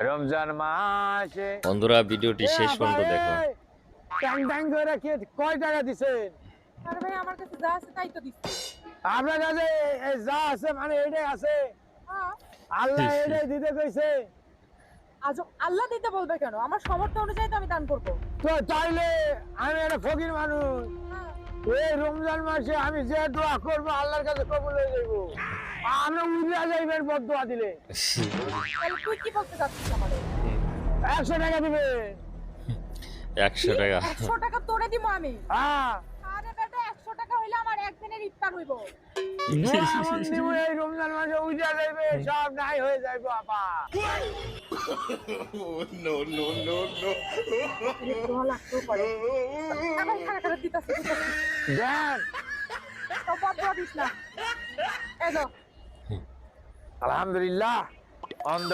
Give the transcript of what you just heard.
রমজান মাসে বন্ধুরা ভিডিওটি শেষ পর্যন্ত দেখো। ট্যাং ট্যাং করে কে কয় টাকা দিছেন? আরে ভাই আমার কাছে যা আছে তাই তো দিচ্ছি। আপনার কাছে যা আছে মানে এটাই আছে? হ্যাঁ, আল্লাহ এটাই দিতে কইছে। আজ আল্লাহ দিতে বলবে কেন? আমার সামর্থ্য অনুযায়ী তো আমি দান করব। তো তাইলে আমি একটা ফকির মানুষ, হ্যাঁ, এই রমজান মাসে আমি যে দোয়া করবো আল্লাহর কাছে কবুল হয়ে যাইব। আমরা উড়িয়া যাইবেন বদদোয়া দিলে। তাহলে তুই কি বলতে চাচ্ছিস আমাদের? 100 টাকা দিবে। 100 টাকা 100 টাকা তোরে দিব আমি। হ্যাঁ, আরে বেটা 100 টাকা হইলে আমার একদিনের ইফতার হইব। এমন দিব এই রমজান মাসে উড়িয়া যাইবে, সব নাই হয়ে যাইব আপা। দোয়া লাগতেও পারে। আবার খারাপ দিতাছি। দেন তো বদয়া দিস না। এই তো আলহামদুলিল্লাহ অন্ধ